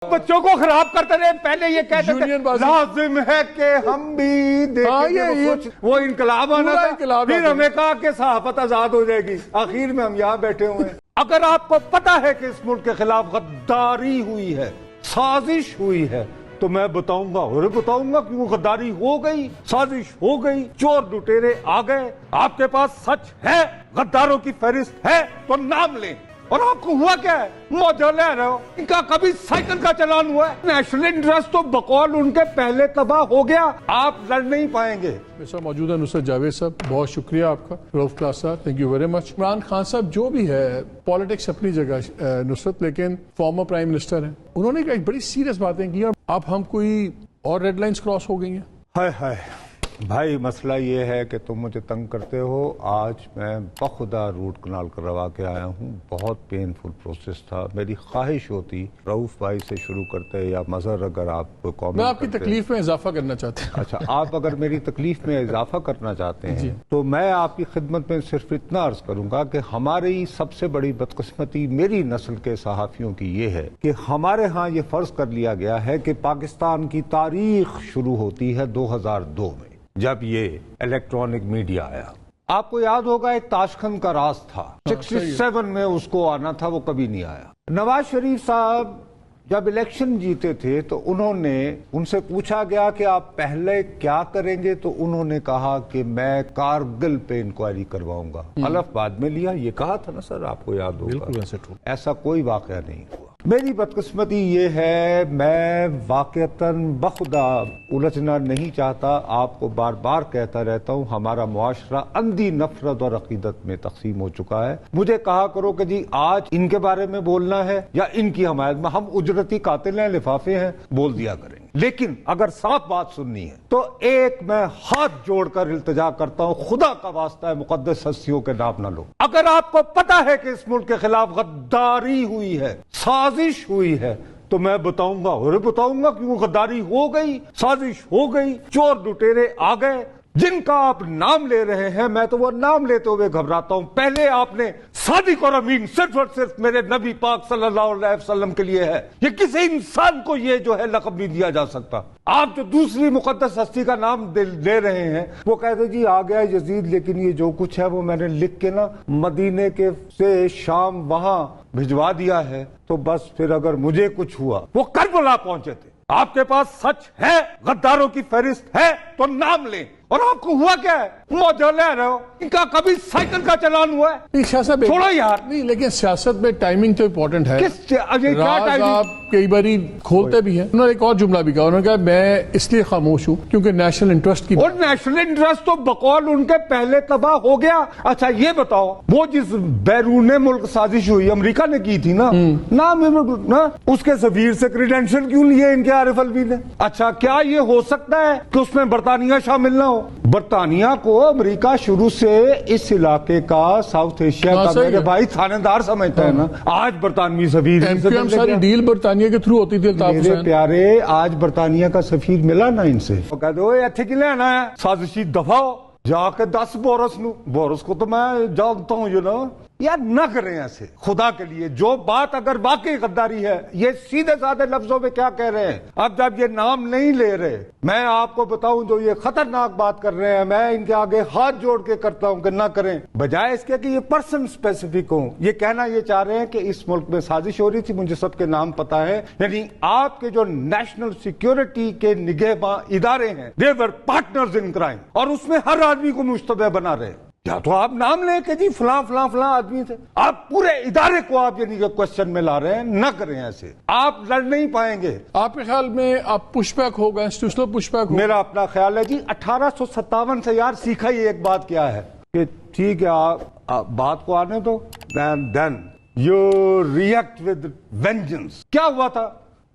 بچوں کو خراب کرتے رہے. پہلے یہ کہتے تھے لازم ہے کہ ہم بھی دیکھیں. وہ انقلاب آنا تھا, پھر ہمیں کہا کہ صحافت آزاد ہو جائے گی. آخر میں ہم یہاں بیٹھے ہوئے ہیں. اگر آپ کو پتا ہے کہ اس ملک کے خلاف غداری ہوئی ہے, سازش ہوئی ہے, تو میں بتاؤں گا اور بتاؤں گا کہ وہ غداری ہو گئی, سازش ہو گئی, چور لٹیرے آ گئے. آپ کے پاس سچ ہے, غداروں کی فہرست ہے تو نام لیں. اور آپ کو ہوا کیا ہے, موجہ لے رہے ہو. ان کا کبھی سائیکل کا چلان ہوا ہے. نیشنل انٹرسٹ تو بقول ان کے پہلے تباہ ہو گیا, آپ لڑ نہیں پائیں گے. موجودہ نصرت جاوید صاحب, بہت شکریہ آپ کا. رؤف کلاس صاحب, thank you very much. Imran Khan صاحب جو بھی ہے, پالیٹکس اپنی جگہ نصرت, لیکن فارمر پرائم منسٹر ہیں. انہوں نے ایک بڑی سیریس باتیں کی, اور اب ہم کوئی اور ریڈ لائنز کراس ہو گئی ہیں. ہائے ہائے بھائی, مسئلہ یہ ہے کہ تم مجھے تنگ کرتے ہو. آج میں بخدا روٹ کنال کروا کے آیا ہوں. بہت پینفل پروسیس تھا. میری خواہش ہوتی رؤف بھائی سے شروع کرتے, یا مظہر اگر آپ کامنٹ. میں آپ کی تکلیف میں اضافہ کرنا چاہتا ہوں. اچھا, آپ اگر میری تکلیف میں اضافہ کرنا چاہتے ہیں تو میں آپ کی خدمت میں صرف اتنا عرض کروں گا کہ ہماری سب سے بڑی بدقسمتی میری نسل کے صحافیوں کی یہ ہے کہ ہمارے ہاں یہ فرض کر لیا گیا ہے کہ پاکستان کی تاریخ شروع ہوتی ہے 2002 میں, جب یہ الیکٹرانک میڈیا آیا. آپ کو یاد ہوگا ایک تاشقند کا راز تھا, 67 میں اس کو آنا تھا, وہ کبھی نہیں آیا. نواز شریف صاحب جب الیکشن جیتے تھے تو انہوں نے, ان سے پوچھا گیا کہ آپ پہلے کیا کریں گے, تو انہوں نے کہا کہ میں کارگل پہ انکوائری کرواؤں گا. حلف بعد میں لیا, یہ کہا تھا نا سر, آپ کو یاد ہوگا. بالکل ایسا کوئی واقعہ نہیں ہوا. میری بدقسمتی یہ ہے, میں واقعتاً بخدا الجھنا نہیں چاہتا. آپ کو بار بار کہتا رہتا ہوں, ہمارا معاشرہ اندھی نفرت اور عقیدت میں تقسیم ہو چکا ہے. مجھے کہا کرو کہ جی آج ان کے بارے میں بولنا ہے یا ان کی حمایت میں. ہم اجرتی قاتل ہیں, لفافے ہیں, بول دیا کریں. لیکن اگر صاف بات سننی ہے تو ایک میں ہاتھ جوڑ کر التجا کرتا ہوں, خدا کا واسطہ ہے, مقدس ہستیوں کے نام نہ لو. اگر آپ کو پتا ہے کہ اس ملک کے خلاف غداری ہوئی ہے, سازش ہوئی ہے, تو میں بتاؤں گا اور بتاؤں گا کہ وہ غداری ہو گئی, سازش ہو گئی, چور لٹیرے آ گئے. جن کا آپ نام لے رہے ہیں, میں تو وہ نام لیتے ہوئے گھبراتا ہوں. پہلے آپ نے صادق اور امین صرف اور صرف میرے نبی پاک صلی اللہ علیہ وسلم کے لیے ہے. یہ کسی انسان کو یہ جو ہے لقب نہیں دیا جا سکتا. آپ جو دوسری مقدس ہستی کا نام لے رہے ہیں, وہ کہتے جی آ گیا یزید, لیکن یہ جو کچھ ہے وہ میں نے لکھ کے نا مدینے کے سے شام وہاں بھجوا دیا ہے. تو بس پھر اگر مجھے کچھ ہوا, وہ کربلا پہنچے تھے. آپ کے پاس سچ ہے, غداروں کی فہرست ہے تو نام لیں. اور آپ کو ہوا کیا ہے, موجہ لے رہے ہو. ان کا کبھی سائیکل کا چلان ہوا ہے. سیاست چھوڑو یار. نہیں, لیکن سیاست میں ٹائمنگ تو امپورٹنٹ ہے. راز آپ کئی باری کھولتے بھی ہیں. انہوں نے ایک اور جملہ بھی کہا, انہوں نے کہا میں اس لیے خاموش ہوں کیونکہ نیشنل انٹرسٹ کی. اور نیشنل انٹرسٹ تو بقول ان کے پہلے تباہ ہو گیا. اچھا یہ بتاؤ, وہ جس بیرون ملک سازش ہوئی امریکہ نے کی تھی نا, نام اس کے سفیر سے کریڈینشل کیوں لیے ان کے عارف الوی نے؟ اچھا کیا یہ ہو سکتا ہے کہ اس میں برطانیہ شامل نہ ہو؟ برطانیہ کو امریکہ شروع سے اس علاقے کا, ساؤتھ ایشیا کا میرے بھائی تھانے دار سمجھتا ہے نا. آج برطانوی سفیر ساری ڈیل برطانیہ کے تھرو ہوتی تھی. میرے پیارے, آج برطانیہ کا سفیر ملا نا ان سے, وہ کہہ دو ایتھے کی لینا ہے, سازشی دفاع ہو جا کے 10 بورس کو تو میں جانتا ہوں. یو نو یار نہ کریں ایسے, خدا کے لیے. جو بات اگر واقعی غداری ہے, یہ سیدھے سادے لفظوں میں کیا کہہ رہے ہیں. اب جب یہ نام نہیں لے رہے, میں آپ کو بتاؤں جو یہ خطرناک بات کر رہے ہیں, میں ان کے آگے ہاتھ جوڑ کے کرتا ہوں کہ نہ کریں, بجائے اس کے کہ یہ پرسن اسپیسیفک ہوں. یہ کہنا یہ چاہ رہے ہیں کہ اس ملک میں سازش ہو رہی تھی, مجھے سب کے نام پتا ہے. یعنی آپ کے جو نیشنل سیکیورٹی کے نگہباں ادارے ہیں, they were partners in crime, اور اس میں ہر آدمی کو مشتبہ بنا رہے ہیں. یا تو آپ نام لیں کہ جی فلاں فلاں فلاں آدمی تھے, آپ پورے ادارے کو آپ یعنی کہ کوشچن میں لا رہے ہیں. نہ کریں ایسے, آپ لڑ نہیں پائیں گے. آپ کے خیال میں آپ پش بیک ہوگا, انسٹیٹیوشنل پش بیک ہوگا؟ میرا اپنا خیال ہے جی 1857 سے یار سیکھا یہ ایک بات کیا ہے کہ ٹھیک ہے آپ بات کو آنے دو, then you react with vengeance. کیا ہوا تھا,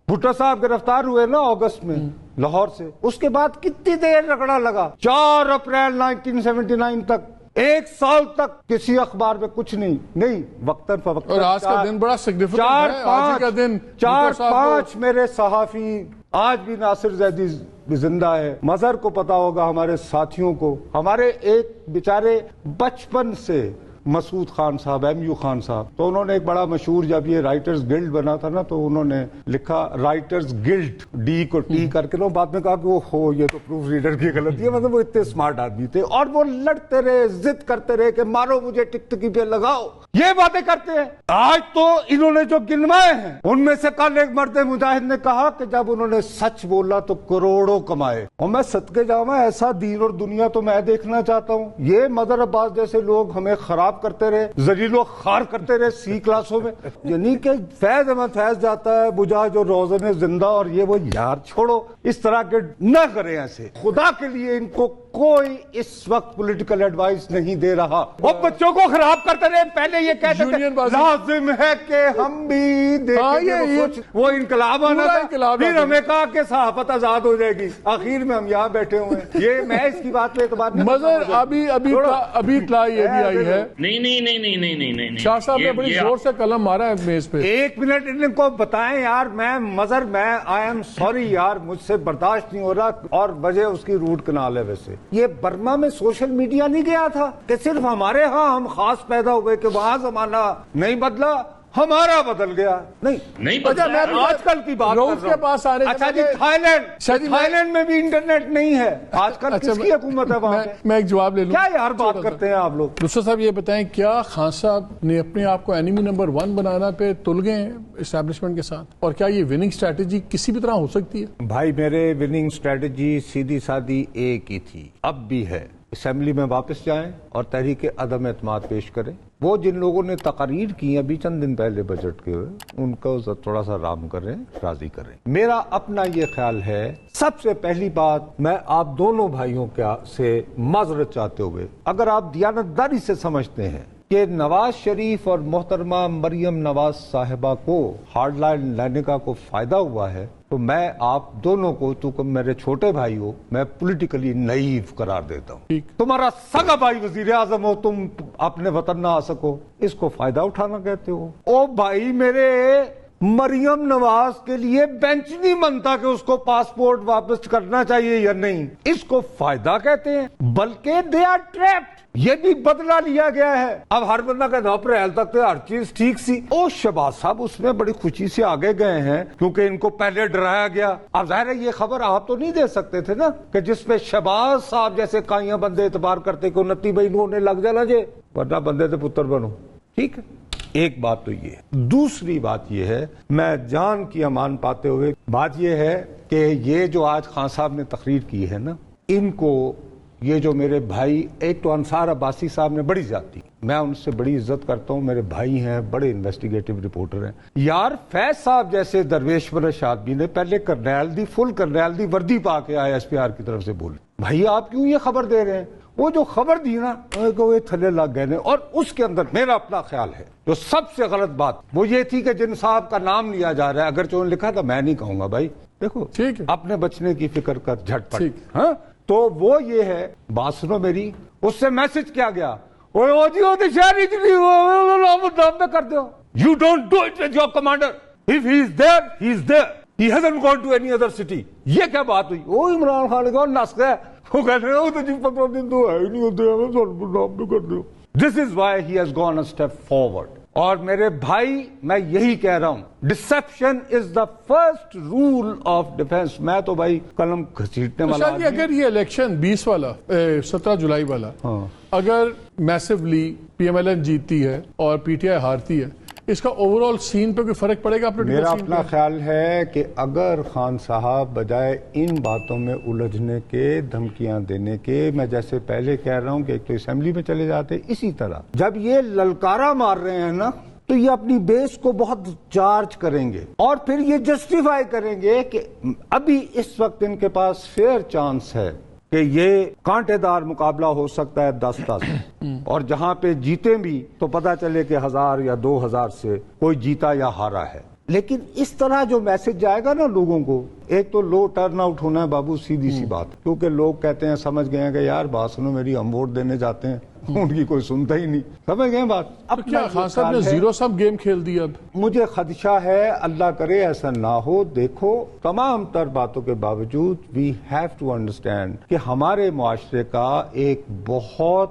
بھٹو صاحب گرفتار ہوئے نا اگست میں لاہور سے, اس کے بعد کتنی دیر رگڑا لگا, 4 اپریل 1979 تک, 1 سال تک کسی اخبار میں کچھ نہیں وقتاً فوقتاً. اور آج کا دن بڑا سگنیفیکنٹ ہے. آج کا دن 4-5 میرے صحافی, آج بھی ناصر زیدی زندہ ہے, مظہر کو پتا ہوگا, ہمارے ساتھیوں کو, ہمارے ایک بیچارے بچپن سے مسعود خان صاحب, MU خان صاحب, تو انہوں نے ایک بڑا مشہور, جب یہ رائٹرز گلڈ بنا تھا نا, تو انہوں نے لکھا رائٹرز گلڈ, ڈی کو ٹی کر کے, بعد میں کہا کہ وہ ہو یہ تو پروف ریڈر کی غلطی ہے. مطلب وہ اتنے اسمارٹ آدمی تھے, اور وہ لڑتے رہے, ضد کرتے رہے کہ مارو مجھے, ٹکٹکی پہ لگاؤ, یہ باتیں کرتے ہیں. آج تو انہوں نے جو گنوائے ہیں ان میں سے کل ایک مرد مجاہد نے کہا کہ جب انہوں نے سچ بولا تو کروڑوں کمائے. اور میں صدقے جاواں ایسا دین اور دنیا تو میں دیکھنا چاہتا ہوں. یہ مدر عباس جیسے لوگ ہمیں خراب کرتے رہے, ذلیل و خوار کرتے رہے سی کلاسوں میں, یعنی کہ فیض احمد فیض جاتا ہے بجا جو روزن زندہ, اور یہ وہ, یار چھوڑو اس طرح کے نہ کریں ایسے. خدا کے لیے ان کو کوئی اس وقت پولیٹیکل ایڈوائس نہیں دے رہا. وہ بچوں کو خراب کرتے رہے, پہلے یہ کہتے تھے لازم ہے کہ ہم بھی دیکھیں, وہ انقلاب آنا تھا, پھر ہمیں کہا کہ صحافت آزاد ہو جائے گی, آخر میں ہم یہاں بیٹھے ہوئے ہیں. یہ میں اس کی بات پہ اعتبار نہیں. مگر ابھی اطلاع یہ بھی آئی ہے, نہیں شاہ صاحب نے بڑی زور سے قلم مارا ہے میز پہ. ایک منٹ ان کو بتائیں یار, میں آئی ایم سوری یار, مجھ سے برداشت نہیں ہو رہا, اور وجہ اس کی روٹ کنال ہے. ویسے یہ برما میں سوشل میڈیا نہیں گیا تھا کہ صرف ہمارے ہاں ہم خاص پیدا ہوئے کہ وہاں زمانہ نہیں بدلا, ہمارا بدل گیا. نہیں اچھا, میں آج کل کی بات کے پاس آ رہے. اچھا جی, تھائی لینڈ میں بھی انٹرنیٹ نہیں ہے آج کل, کس کی حکومت ہے وہاں؟ میں ایک جواب لے لوں. کیا یار بات کرتے ہیں آپ لوگ. دوسرا صاحب یہ بتائیں, کیا خان صاحب نے اپنے آپ کو اینیمی نمبر 1 بنانا پہ تل گئے ہیں اسٹیبلشمنٹ کے ساتھ, اور کیا یہ وننگ اسٹریٹجی کسی بھی طرح ہو سکتی ہے؟ بھائی میرے وننگ اسٹریٹجی سیدھی سادھی ایک ہی تھی, اب بھی ہے. اسمبلی میں واپس جائیں اور تحریک عدم اعتماد پیش کریں. وہ جن لوگوں نے تقاریر کی ابھی چند دن پہلے بجٹ کے, ان کو تھوڑا سا رام کریں, راضی کریں. میرا اپنا یہ خیال ہے, سب سے پہلی بات میں آپ دونوں بھائیوں سے معذرت چاہتے ہوئے, اگر آپ دیانتداری سے سمجھتے ہیں کہ نواز شریف اور محترمہ مریم نواز صاحبہ کو ہارڈ لائن لینے کا کوئی فائدہ ہوا ہے, تو میں آپ دونوں کو, تو میرے چھوٹے بھائی ہو, میں پولیٹیکلی نائیو قرار دیتا ہوں. تمہارا سگا بھائی وزیر اعظم ہو, تم اپنے وطن نہ آ سکو, اس کو فائدہ اٹھانا کہتے ہو. او بھائی میرے, مریم نواز کے لیے بینچ نہیں بنتا کہ اس کو پاسپورٹ واپس کرنا چاہیے یا نہیں, اس کو فائدہ کہتے ہیں, بلکہ دے آر ٹریپڈ. یہ بھی بدلہ لیا گیا ہے. اب ہر بندہ کا 9 اپریل تک تو ہر چیز ٹھیک سی. او شہباز صاحب اس میں بڑی خوشی سے آگے گئے ہیں کیونکہ ان کو پہلے ڈرایا گیا. اب ظاہر ہے یہ خبر آپ تو نہیں دے سکتے تھے نا کہ جس پہ شہباز صاحب جیسے کائیاں بندے اعتبار کرتے کہ 29 مئی ہونے لگ جانا جے, ورنہ بندے سے پتر بنو. ٹھیک ہے, ایک بات تو یہ ہے. دوسری بات یہ ہے, میں جان کی امان پاتے ہوئے, بات یہ ہے کہ یہ جو آج خان صاحب نے تقریر کی ہے نا, ان کو یہ جو میرے بھائی, ایک تو انصار عباسی صاحب نے بڑی زیادتی, میں ان سے بڑی عزت کرتا ہوں, میرے بھائی ہیں, بڑے انویسٹیگیٹو رپورٹر ہیں. یار فیض صاحب جیسے درویشور آدمی نے پہلے کرنیل دی, فل کرنیل دی وردی پا کے آئے SPR کی طرف سے بولے, بھائی آپ کیوں یہ خبر دے رہے ہیں؟ وہ جو خبر دی نا, وہ تھلے لگ گئے نے. اور اس کے اندر میرا اپنا خیال ہے جو سب سے غلط بات وہ یہ تھی کہ جن صاحب کا نام لیا جا رہا ہے, اگر جو لکھا تھا, میں نہیں کہوں گا بھائی, دیکھو ٹھیک ہے, اپنے بچنے کی فکر کر جھٹ پٹ. ہاں, تو وہ یہ ہے, بات سنو میری, اس سے میسج کیا گیا, نام پہ کر دو, you don't do it with your commander, if he is there he is there, he hasn't gone to any other city. یہ کیا بات ہوئی؟ وہ عمران خان کا نسخ ہے, وہ کہتے ہیں وہ تو جی 15 دن تو ہے ہی نہیں ہوتے, نام پہ کر دو. This is why he has gone a step forward. اور میرے بھائی میں یہی کہہ رہا ہوں, deception is the first rule of defence. میں تو بھائی قلم گھسیٹنے والا. اگر یہ الیکشن 20 والا 17 جولائی والا اگر میسولی PMLN جیتتی ہے اور PTI ہارتی ہے, اس کا اوور آل سین پہ کوئی فرق پڑے گا؟ میرا اپنا خیال ہے کہ اگر خان صاحب بجائے ان باتوں میں الجھنے کے, دھمکیاں دینے کے, میں جیسے پہلے کہہ رہا ہوں کہ ایک تو اسمبلی میں چلے جاتے, اسی طرح جب یہ للکارا مار رہے ہیں نا, تو یہ اپنی بیس کو بہت چارج کریں گے اور پھر یہ جسٹیفائی کریں گے کہ ابھی اس وقت ان کے پاس فیئر چانس ہے کہ یہ کانٹے دار مقابلہ ہو سکتا ہے 10-10, اور جہاں پہ جیتے بھی تو پتا چلے کہ 1000 یا 2000 سے کوئی جیتا یا ہارا ہے. لیکن اس طرح جو میسج جائے گا نا لوگوں کو, ایک تو لو ٹرن آؤٹ ہونا ہے بابو, سیدھی سی بات, کیونکہ لوگ کہتے ہیں, سمجھ گئے ہیں کہ یار بات سنو میری, ہم ووٹ دینے جاتے ہیں, ان کی کوئی سنتا ہی نہیں, سمجھ گئے بات. اب کیا خان صاحب نے زیرو سم گیم کھیل دی؟ اب مجھے خدشہ ہے, اللہ کرے ایسا نہ ہو. دیکھو تمام تر باتوں کے باوجود وی ہیو ٹو انڈرسٹینڈ کہ ہمارے معاشرے کا ایک بہت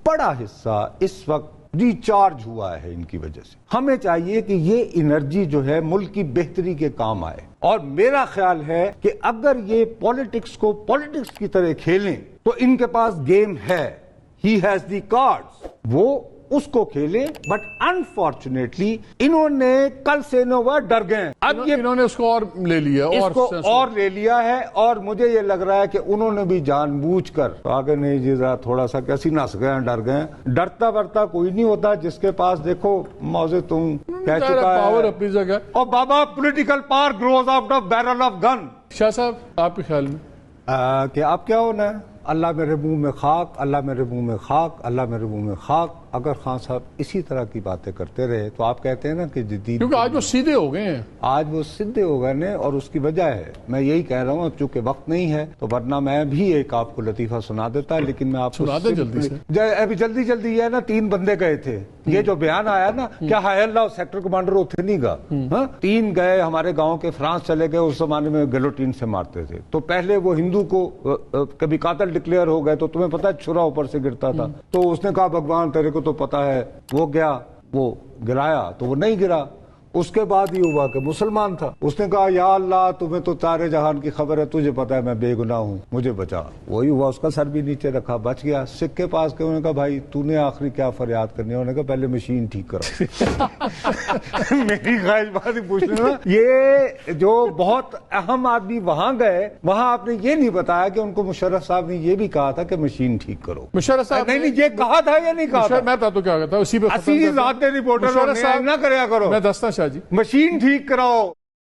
بڑا حصہ اس وقت ریچارج ہوا ہے ان کی وجہ سے. ہمیں چاہیے کہ یہ انرجی جو ہے ملک کی بہتری کے کام آئے. اور میرا خیال ہے کہ اگر یہ پالیٹکس کو پالیٹکس کی طرح کھیلیں تو ان کے پاس گیم ہے. He has the cards. وہ اس کو کھیلے. بٹ انفارچونیٹلی انہوں نے کل سے ڈر گئے. اب یہ انہوں نے اس کو اور لے لیا اور لے لیا ہے. اور مجھے یہ لگ رہا ہے کہ انہوں نے بھی جان بوجھ کر آگے نہیں جی ذرا تھوڑا سا کیسی نس گئے, ڈر گئے. ڈرتا ورتا کوئی نہیں ہوتا. جس کے پاس دیکھو موضوع تم کہہ چکا ہے پاور اپنی جگہ. اور بابا political power grows out of barrel of gun. شاہ صاحب آپ کے خیال میں کہ آپ کیا ہونا ہے؟ اللہ میرے منہ میں خاک, اللہ میرے منہ میں خاک, اللہ میرے منہ میں خاک. اگر خان صاحب اسی طرح کی باتیں کرتے رہے تو آپ کہتے ہیں نا کہ جدید, کیونکہ آج وہ سیدھے ہو گئے ہیں. آج وہ سیدھے ہو گئے ہیں اور اس کی وجہ ہے. میں یہی کہہ رہا ہوں چونکہ وقت نہیں ہے تو ورنہ میں بھی ایک آپ کو لطیفہ سنا دیتا, لیکن میں آپ کو سنا دیں جلدی سے. ابھی جلدی یہ ہے نا 3 بندے گئے تھے. یہ جو بیان آیا نا کیا ہے اللہ سیکٹر کمانڈر اتنے نہیں گا. 3 گئے ہمارے گاؤں کے, فرانس چلے گئے. اس زمانے میں گلوٹین سے مارتے تھے. تو پہلے وہ ہندو کو کبھی قاتل ڈکلیئر ہو گئے تو تمہیں پتا چھرا اوپر سے گرتا تھا. تو اس نے کہا بھگوان تیرے کو تو پتا ہے. وہ گیا, وہ گرایا تو وہ نہیں گرا. اس کے بعد یہ ہوا کہ مسلمان تھا. اس نے کہا یا اللہ تمہیں تو سارے جہان کی خبر ہے, تجھے پتا ہے میں بے گناہ ہوں, مجھے بچا. وہی ہوا, اس کا سر بھی نیچے رکھا, بچ گیا. سکھ کے پاس گئے, انہوں نے کہا بھائی تو نے آخری کیا فریاد کرنی ہے؟ انہوں نے کہا پہلے مشین ٹھیک کرو. میری خواہش بات ہی پوچھ لینا. یہ جو بہت اہم آدمی وہاں گئے, وہاں آپ نے یہ نہیں بتایا کہ ان کو مشرف صاحب نے یہ بھی کہا تھا کہ مشین ٹھیک کرو. مشرف صاحب نہیں یہ کہا تھا یا نہیں کہا تھا؟ میں تو کیا کہتا ہوں اسی پہ اسی ذات رپورٹر نہ کریا کرو. میں دستا شاہ جی مشین ٹھیک کراؤ.